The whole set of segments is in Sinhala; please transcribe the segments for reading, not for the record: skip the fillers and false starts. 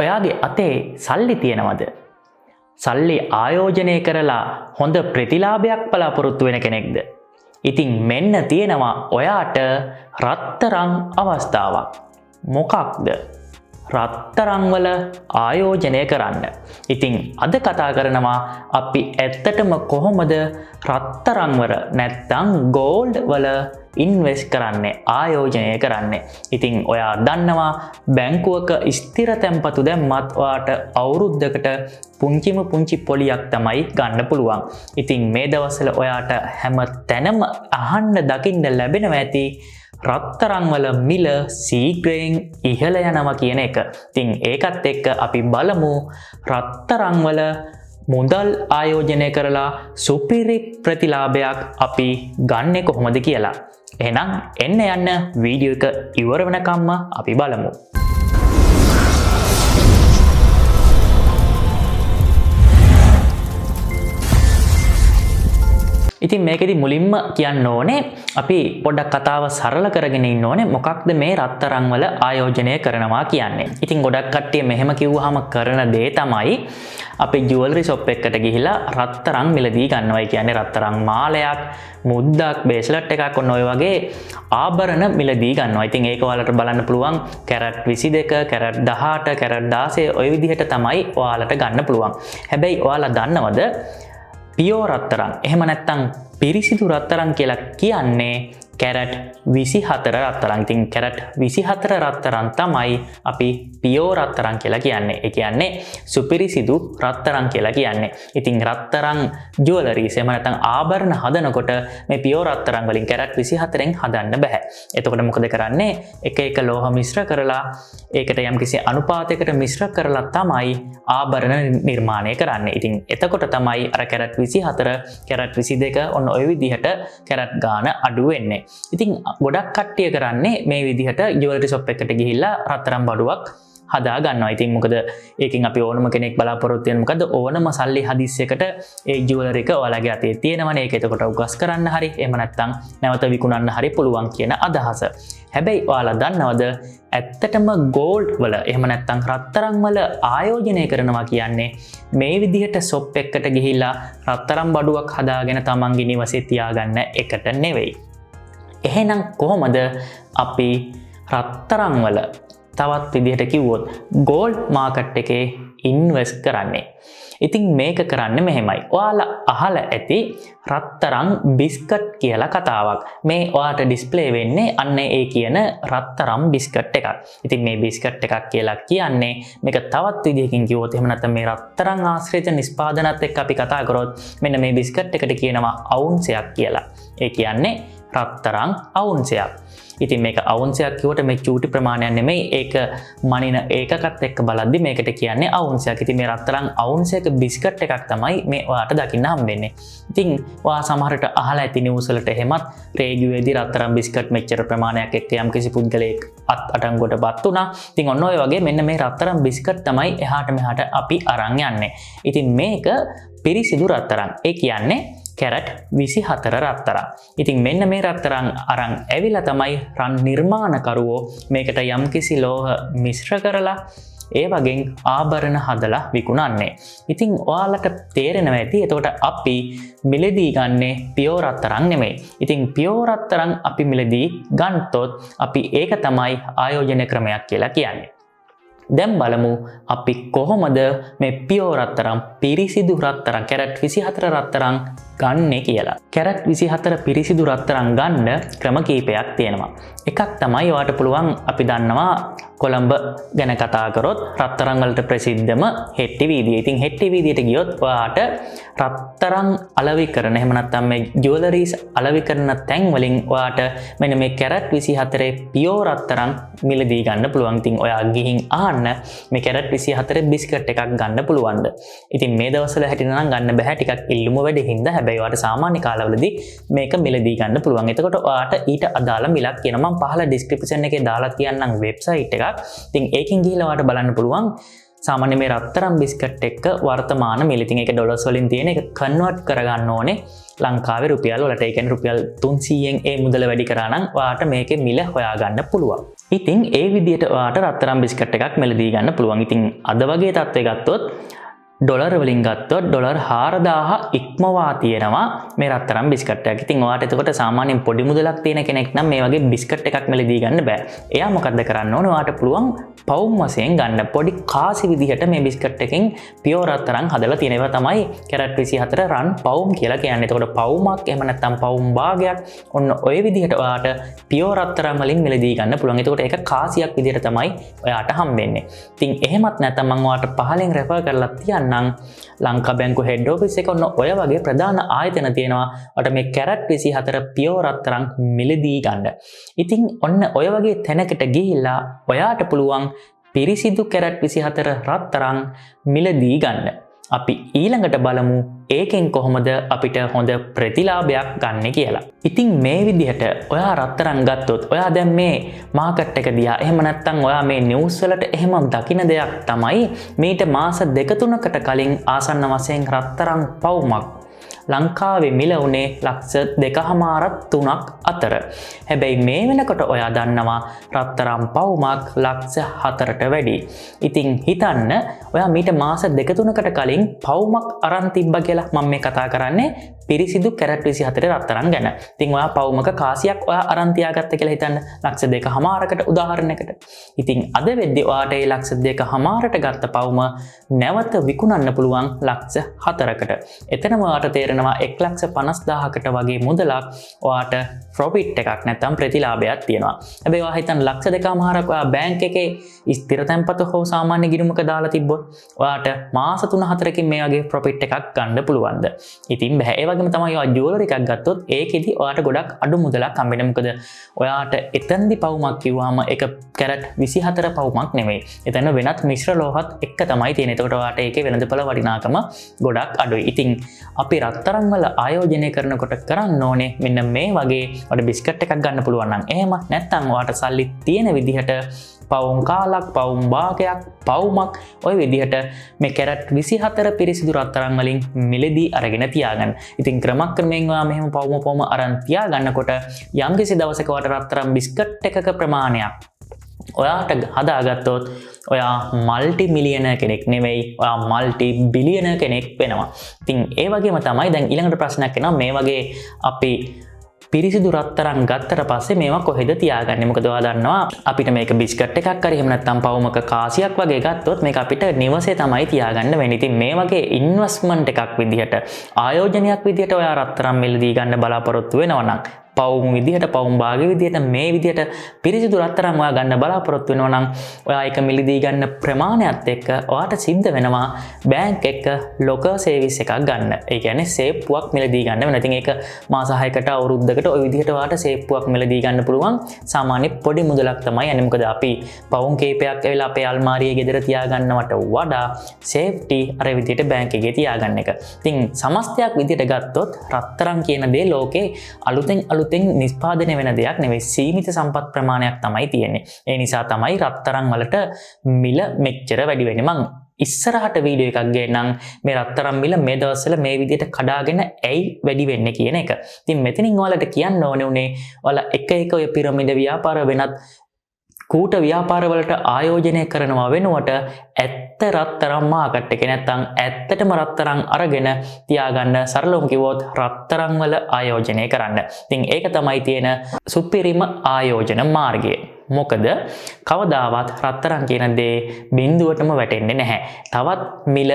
ඔයාගේ අතේ සල්ලි තියෙනවද? සල්ලි ආයෝජනය කරලා හොඳ ප්‍රතිලාභයක් බලාපොරොත්තු වෙන කෙනෙක්ද? ඉතින් මෙන්න තියෙනවා ඔයාට රත්තරන් අවස්ථාවක්. මොකක්ද? රත්තරන් වල ආයෝජනය කරන්න. ඉතින් අද කතා කරනවා අපි ඇත්තටම කොහොමද රත්තරන් වල නැත්තම් ගෝල්ඩ් වල ඉන්වෙස්ට් කරන්නේ, ආයෝජනය කරන්නේ. ඉතින් ඔයා දන්නවා බැංකුවක ස්ථිර තැන්පතු දැම්මත් ඔයාට අවුරුද්දකට පුංචිම පුංචි පොලියක් තමයි ගන්න පුළුවන්. ඉතින් මේ දවස්වල ඔයාට හැම තැනම අහන්න දකින්න ලැබෙනවා ඇති රත්තරන් වල මිල සීඝ්‍රයෙන් ඉහළ යනවා කියන එක. ඉතින් ඒකත් එක්ක අපි බලමු රත්තරන් වල මුදල් ආයෝජනය කරලා සුපිරි ප්‍රතිලාභයක් අපි ගන්නෙ කොහොමද කියලා. එහෙනම් එන්න යන්න වීඩියෝ එක ඉවර වෙනකම්ම අපි බලමු. ඉතින් මේකෙදි මුලින්ම කියන්න ඕනේ අපි පොඩ්ඩක් කතාව සරල කරගෙන ඉන්න ඕනේ මොකක්ද මේ රත්තරන් වල ආයෝජනය කරනවා කියන්නේ. ඉතින් ගොඩක් කට්ටිය මෙහෙම කිව්වහම කරන දේ තමයි අපි ජුවලරි ෂොප් එකකට ගිහිලා රත්තරන් මිලදී ගන්නවයි කියන්නේ. රත්තරන් මාලයක්, මුද්දක්, බේස්ලට් එකක් ඔන්න ඔය වගේ ආභරණ මිලදී ගන්නවා. ඉතින් ඒක ඔයාලට බලන්න පුළුවන් කැරට් 22, කැරට් 18, කැරට් 16 ඔය විදිහට තමයි ඔයාලට ගන්න පුළුවන්. හැබැයි ඔයාලා දන්නවද පියෝ රත්තරන් එහෙම නැත්තම් පිරිසිදු රත්තරන් කියලා කියන්නේ කැරට් 24 රත්තරන්. ඉතින් කැරට් 24 රත්තරන් තමයි අපි පියෝ රත්තරන් කියලා කියන්නේ. ඒ කියන්නේ සුපිරිසිදු රත්තරන් කියලා කියන්නේ. ඉතින් රත්තරන් ජුවලරිස් එහෙම නැත්නම් ආභරණ හදනකොට මේ පියෝ රත්තරන් වලින් කැරට් 24න් හදන්න බෑ. එතකොට මොකද කරන්නේ? එක එක ලෝහ මිශ්‍ර කරලා ඒකට යම්කිසි අනුපාතයකට මිශ්‍ර කරලා තමයි ආභරණ නිර්මාණය කරන්නේ. ඉතින් එතකොට තමයි අර කැරට් 24 කැරට් 22 ඔන්න ඔය විදිහට කැරට් ගාන අඩු වෙන්නේ. ඉතින් ගොඩක් කට්ටිය කරන්නේ මේ විදිහට ජුවලරි ෂොප් එකට ගිහිල්ලා රත්තරන් බඩුවක් හදා ගන්නවා. ඉතින් මොකද ඒකෙන් අපි ඕනම කෙනෙක් බලාපොරොත්තු වෙන මොකද ඕනම සල්ලි හදිස්සියකට ඒ ජුවලරි එක ඔයාලගේ අතේ තියෙනවනේ. ඒක එතකොට උගස් කරන්න හරි එහෙම නැත්නම් නැවත විකුණන්න හරි පුළුවන් කියන අදහස. හැබැයි ඔයාලා දන්නවද ඇත්තටම ගෝල්ඩ් වල එහෙම නැත්නම් රත්තරන් වල ආයෝජනය කරනවා කියන්නේ මේ විදිහට ෂොප් එකකට ගිහිල්ලා රත්තරන් බඩුවක් හදාගෙන තමන්ගේ නිවසේ තියාගන්න එකට නෙවෙයි. එහෙනම් කොහොමද අපි රත්තරන් වල තවත් විදිහට කිව්වොත් ගෝල්ඩ් මාකට් එකේ ඉන්වෙස්ට් කරන්නේ? ඉතින් මේක කරන්න මෙහෙමයි. ඔයාලා අහලා ඇති රත්තරන් බිස්කට් කියලා කතාවක්. මේ ඔයාට ඩිස්ප්ලේ වෙන්නේ අන්න ඒ කියන රත්තරන් බිස්කට් එකක්. ඉතින් මේ බිස්කට් එකක් කියලා කියන්නේ මේක තවත් විදිහකින් කිව්වොත් එහෙම නැත්නම් මේ රත්තරන් ආශ්‍රිත නිෂ්පාදනත් එක්ක අපි කතා කරොත් මෙන්න මේ බිස්කට් එකට කියනවා අවුන්සයක් කියලා. ඒ කියන්නේ රත්තරන් අවුන්සයක්. ඉතින් මේක අවුන්සයක් කිව්වට මේ චූටි ප්‍රමාණයක් නෙමෙයි. ඒක මනින ඒකකත් එක්ක බලද්දි මේකට කියන්නේ අවුන්සයක්. ඉතින් මේ රත්තරන් අවුන්සයක බිස්කට් එකක් තමයි මේ ඔයාට දකින්න හම්බෙන්නේ. ඉතින් ඔයා සමහරට අහලා ඇති නිවුස් වලට එහෙමත් රේඩියෝයේදී රත්තරන් බිස්කට් මෙච්චර ප්‍රමාණයක් එක්ක යම්කිසි පුද්ගලයෙක් අටංගුවටපත් වුණා. ඉතින් ඔන්න ඔය වගේ මෙන්න මේ රත්තරන් බිස්කට් තමයි එහාට මෙහාට අපි අරන් යන්නේ. ඉතින් මේක පිරිසිදු රත්තරන්. ඒ කියන්නේ කැරට් 24 රත්තරන්. ඉතින් මෙන්න මේ රත්තරන් අරන් ඇවිල්ලා තමයි රන් නිර්මාණකරුවෝ මේකට යම්කිසි ලෝහ මිශ්‍ර කරලා ඒ වගේ ආභරණ හදලා විකුණන්නේ. ඉතින් ඔයාලට තේරෙනවා ඇති එතකොට අපි මිලදී ගන්නේ පියෝ රත්තරන් නෙමෙයි. ඉතින් පියෝ රත්තරන් අපි මිලදී ගන්නතොත් අපි ඒක තමයි ආයෝජන ක්‍රමයක් කියලා කියන්නේ. දැන් බලමු අපි කොහොමද මේ පියෝ රත්තරන් පිරිසිදු රත්තරන් කැරට් 24 රත්තරන් ගන්නේ කියලා. කැරට් 24 පිරිසිදු රත්තරන් ගන්න ක්‍රම කීපයක් තියෙනවා. එකක් තමයි ඔයාට පුළුවන් අපි දන්නවා කොළඹ ගැන කතා කරොත් රත්තරන් වලට ප්‍රසිද්ධම හෙට්ටි වීදිය. ඉතින් හෙට්ටි වීදියට ගියොත් ඔයාට රත්තරන් අලෙවි කරන එහෙම නැත්නම් මේ ජුවලරිස් අලෙවි කරන තැන් වලින් ඔයාට මෙන්න මේ කැරට් 24 පියෝ රත්තරන් මිලදී ගන්න පුළුවන්. ඉතින් ඔයා ගිහින් අහන්න මේ කැරට් 24 බිස්කට් එකක් ගන්න පුළුවන්ද? ඉතින් මේ දවස්වල හැටිනම් ගන්න බෑ, ටිකක් ඉල්ලුම වැඩි හින්දා. හැබැයි ඔයාට සාමාන්‍ය කාලවලදී මේක මිලදී ගන්න පුළුවන්. එතකොට ඔයාට ඊට අදාළ මිලක් කියනවා. මම පහළ ඩිස්ක්‍රිප්ෂන් එකේ දාලා තියන්නම් වෙබ්සයිට් එකක්. ඉතින් ඒකෙන් ගිහලා ඔයාට බලන්න පුළුවන් සාමාන්‍ය මේ රත්තරන් බිස්කට් එක වර්තමාන මිල ඉතින් ඒක ඩොලර්ස් වලින් තියෙන එක කන්වර්ට් කරගන්න ඕනේ ලංකාවේ රුපියල් වලට. ඒ කියන්නේ රුපියල් 300න් ඒ මුදල වැඩි කරා නම් ඔයාට මේකේ මිල හොයාගන්න පුළුවන්. ඉතින් ඒ විදිහට ඔයාට රත්තරන් බිස්කට් එකක් මිලදී ගන්න පුළුවන්. ඉතින් අද වගේ තත්ත්වයක් ගත්තොත් ඩොලර් වලින් ගත්තොත් ඩොලර් 4000 ඉක්මවා තියෙනවා මේ රත්තරන් බිස්කට් එකක්. ඉතින් ඔයාට එතකොට සාමාන්‍යයෙන් පොඩි මුදලක් තියෙන කෙනෙක් නම් මේ වගේ බිස්කට් එකක් මිලදී ගන්න බෑ. එයා මොකද්ද කරන්න ඕනේ? ඔයාට පුළුවන් පවුම් වශයෙන් ගන්න පොඩි කාසි විදිහට මේ බිස්කට් එකෙන් පියෝර් රත්තරන් හදලා තියෙන ඒවා තමයි කැරට් 24 රන් පවුම් කියලා කියන්නේ. එතකොට පවුමක් එහෙම නැත්නම් පවුම් භාගයක් ඔන්න ඔය විදිහට ඔයාට පියෝර් රත්තරන් වලින් මිලදී ගන්න පුළුවන්. එතකොට ඒක කාසියක් විදිහට තමයි ඔයාට හම්බෙන්නේ. ඉතින් එහෙමත් නැත්නම් මම ඔයාට පහලින් රෙෆර් කරලා තියන්නම් ලංකා බැංකු හෙඩ් ඔෆිස් එක ඔන්න ඔය වගේ ප්‍රධාන ආයතන තියෙනවා. ඔයාට මේ කැරට් 24 පියෝර් රත්තරන් මිලදී ගන්න. ඉතින් ඔන්න ඔය වගේ තැනකට ගිහිල්ලා ඔයාට පුළුවන් පිරිසිදු කැරට් 24 රත්තරන් මිලදී ගන්න. අපි ඊළඟට බලමු ඒකෙන් කොහොමද අපිට හොඳ ප්‍රතිලාභයක් ගන්න කියලා. ඉතින් මේ විදිහට ඔයා රත්තරන් ගත්තොත් ඔයා දැන් මේ මාකට් එක දිහා එහෙම නැත්නම් ඔයා මේ නිවුස් වලට එහෙම දකින දෙයක් තමයි මීට මාස 2-3කට කලින් ආසන්න වශයෙන් රත්තරන් පවුමක් ලංකාවේ මිල උනේ ලක්ෂ 2.5-3ක් අතර. හැබැයි මේ වෙනකොට ඔයා දන්නවා රත්තරන් පවුමක් ලක්ෂ 4ට වැඩි. ඉතින් හිතන්න ඔයා මීට මාස 2-3කට කලින් පවුමක් අරන් තිබ්බා කියලා මම මේ කතා කරන්නේ පිරිසිදු කැරට් 24 රත්තරන් ගැන. ඉතින් ඔයා පවුමක කාසියක් ඔයා අරන් තියාගත්ත කියලා හිතන්න ලක්ෂ 2.5කට උදාහරණයකට. ඉතින් අද වෙද්දී ඔයාට ඒ ලක්ෂ 2.5ට ගත්ත පවුම නැවත විකුණන්න පුළුවන් ලක්ෂ 4කට. එතනම ඔයාට තේරෙනවා 1,50,000කට වගේ මුදලක් ඔයාට ප්‍රොෆිට් එකක් නැත්නම් ප්‍රතිලාභයක් තියෙනවා. හැබැයි ඔයා හිතන්න ලක්ෂ 2.5ක් ඔයා බැංක් එකේ ස්ථිර තැන්පත හෝ සාමාන්‍ය ගිණුමක දාලා තිබ්බොත් ඔයාට මාස 3-4කින් මේ වගේ ප්‍රොෆිට් එකක් ගන්න පුළුවන්ද? ඉතින් බෑ. ඒ වගේම තමයි ඔයා ජුවලරි එකක් ගත්තොත් ඒකෙදි ඔයාට ගොඩක් අඩු මුදලක් හම්බෙන්නේ. මොකද ඔයාට එතනදි පවුමක් කිව්වම ඒක කැරට් 24 පවුමක් නෙමෙයි. එතන වෙනත් මිශ්‍ර ලෝහත් එක්ක තමයි තියෙන්නේ. ඒකට ඔයාට ඒකේ වෙළඳපොළ වටිනාකම ගොඩක් අඩුයි. ඉතින් අපි රත්තරන් වල ආයෝජනය කරනකොට කරන්න ඕනේ මෙන්න මේ වගේ ඔයාට බිස්කට් එකක් ගන්න පුළුවන් නම් එහෙම නැත්නම් ඔයාට සල්ලි තියෙන විදිහට පවුම් කාලක් පවුම් භාගයක් පවුමක් ඔය විදිහට මේ කැරට් 24 පිරිසිදු රත්තරන් වලින් මිලදී අරගෙන තියාගන්න. ඉතින් ක්‍රමක්‍රමයෙන් ඔයා මෙහෙම පවුම අරන් තියාගන්නකොට යම්කිසි දවසක ඔයාට රත්තරන් බිස්කට් එකක ප්‍රමාණයක් ඔයාට හදාගත්තොත් ඔයා මල්ටි මිලියන කෙනෙක් නෙවෙයි ඔයා මල්ටි බිලියන කෙනෙක් වෙනවා. ඉතින් ඒ වගේම තමයි දැන් ඊළඟට ප්‍රශ්නයක් එනවා මේ වගේ අපි පිරිසිදු රත්තරන් ගත්තට පස්සේ මේවා කොහෙද තියාගන්නේ? මොකද ඔයා දන්නවා අපිට මේක බිස්කට් එකක් හරි එහෙම නැත්නම් පවුමක කාසියක් වගේ ගත්තොත් මේක අපිට නිවසේ තමයි තියාගන්න වෙන්නේ. ඉතින් මේ වගේ ඉන්වෙස්ට්මන්ට් එකක් විදිහට ආයෝජනයක් විදිහට ඔයා රත්තරන් මිලදී ගන්න බලාපොරොත්තු වෙනවා නම් පවුම් විදිහට පවුම් භාග විදිහට මේ විදිහට පිරිසිදු රත්තරන් ඔයා ගන්න බලාපොරොත්තු වෙනවා නම් ඔයා ඒක මිලදී ගන්න ප්‍රමාණයත් එක්ක ඔයාට සිද්ධ වෙනවා බැංක් එක ලොකර් සර්විස් එකක් ගන්න. ඒ කියන්නේ සේප්පුවක් මිලදී ගන්න වෙනවා. ඉතින් ඒක මාස 6කට අවුරුද්දකට ওই විදිහට ඔයාට සේප්පුවක් මිලදී ගන්න පුළුවන්. සාමාන්‍ය පොඩි මුදලක් තමයි යන්නේ. මොකද අපි පවුම් කීපයක් ඇවිල්ලා අපේ අල්මාරියේ ගෙදර තියාගන්නවට වඩා සේෆ්ටි අර විදිහට බැංක් එකේ තියාගන්න එක. ඉතින් සමස්තයක් විදිහට ගත්තොත් රත්තරන් කියන දේ ලෝකේ අලුතෙන් නිස්පාදනය වෙන දෙයක් නෙවෙයි සීමිත සම්පත් ප්‍රමාණයක් තමයි තියෙන්නේ. ඒ නිසා තමයි රත්තරන් වලට මිල මෙච්චර වැඩි වෙන්නේ. මං ඉස්සරහට වීඩියෝ එකක් ගේන්නම් මේ රත්තරන් මිල මේ දවස්වල මේ විදිහට කඩාගෙන ඇයි වැඩි වෙන්නේ කියන එක. ඉතින් මෙතනින් ඔයාලට කියන්න ඕනේ උනේ ඔයාලා එක ඔය පිරමිඩ ව්‍යාපාර වෙනත් කූට ව්‍යාපාරවලට ආයෝජනය කරනවා වෙනුවට ඇත්ත රත්තරන් මාකට් එකේ නැත්නම් ඇත්තටම රත්තරන් අරගෙන තියාගන්න සරලවම කිව්වොත් රත්තරන් වල ආයෝජනය කරන්න. ඉතින් ඒක තමයි තියෙන සුපිරිම ආයෝජන මාර්ගය. මොකද කවදාවත් රත්තරන් කියන දේ බිඳුවටම වැටෙන්නේ නැහැ. තවත් මිල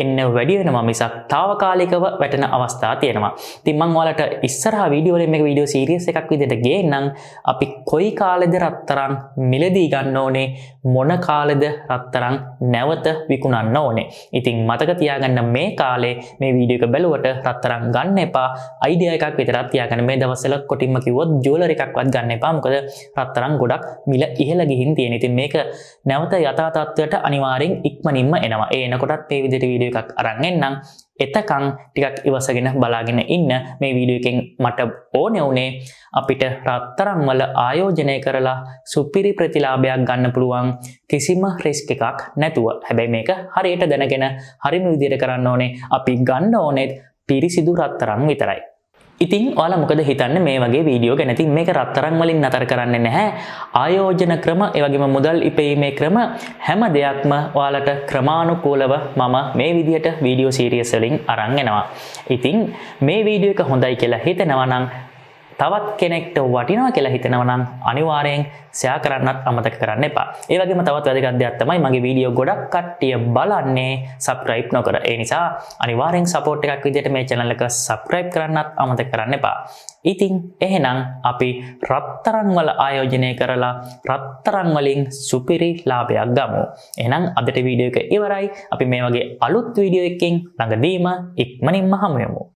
එන්න වැඩි වෙනවා මිසක් తాවකාලිකව වැටෙන අවස්ථා තියෙනවා. ඉතින් මම ඔයාලට ඉස්සරහා වීඩියෝ වලින් මේක වීඩියෝ සීරීස් එකක් විදිහට ගේන්නම්. අපි කොයි කාලෙද රත්තරන් මිලදී ගන්න ඕනේ මොන කාලෙද රත්තරන් නැවත විකුණන්න ඕනේ. ඉතින් මතක තියාගන්න මේ කාලේ මේ වීඩියෝ එක බැලුවට රත්තරන් ගන්න එපා. අයිඩියා එකක් විතරක් තියාගන්න. මේ දවස්වල කොටින්ම කිව්වොත් ජුවලරි එකක්වත් ගන්න එපා. මොකද රත්තරන් ගොඩක් මිල ඉහළ ගිහින් තියෙන. ඉතින් මේක නැවත යථා තත්ත්වයට අනිවාර්යෙන් ඉක්මනින්ම එනවා. ඒ එනකොටත් මේ විදිහට වීඩියෝ එකක් අරන් එන්නම්. එතකන් ටිකක් ඉවසගෙන බලාගෙන ඉන්න. මේ වීඩියෝ එකෙන් මට ඕනේ උනේ අපිට රත්තරන් වල ආයෝජනය කරලා සුපිරි ප්‍රතිලාභයක් ගන්න පුළුවන් කිසිම රිස්ක් එකක් නැතුව. හැබැයි මේක හරියට දැනගෙන හරිම විදිහට කරන්න ඕනේ. අපි ගන්න ඕනේ පිරිසිදු රත්තරන් විතරයි. ඉතින් ඔයාලා මොකද හිතන්නේ මේ වගේ වීඩියෝ ගැන? ඉතින් මේක රත්තරන් වලින් නතර කරන්නේ නැහැ. ආයෝජන ක්‍රම, ඒ වගේම මුදල් ඉපයීමේ ක්‍රම හැම දෙයක්ම ඔයාලට ක්‍රමානුකූලව මම මේ විදිහට වීඩියෝ සීරීස් වලින් අරන් එනවා. ඉතින් මේ වීඩියෝ එක හොඳයි කියලා හිතෙනවා නම්, තවත් කෙනෙක්ට වටිනවා කියලා හිතෙනවා නම් අනිවාර්යෙන් ෂෙයා කරන්නත් අමතක කරන්න එපා. ඒ වගේම තවත් වැදගත් දෙයක් තමයි මගේ වීඩියෝ ගොඩක් කට්ටිය බලන්නේ සබ්ස්ක්‍රයිබ් නොකර. ඒ නිසා අනිවාර්යෙන් සපෝට් එකක් විදිහට මේ channel එක සබ්ස්ක්‍රයිබ් කරන්නත් අමතක කරන්න එපා. ඉතින් එහෙනම් අපි රත්තරන් වල ආයෝජනය කරලා රත්තරන් වලින් සුපිරි ලාභයක් ගමු. එහෙනම් අදට වීඩියෝ එක ඉවරයි. අපි මේ වගේ අලුත් වීඩියෝ එකකින් ළඟදීම ඉක්මනින්ම හමු වෙමු.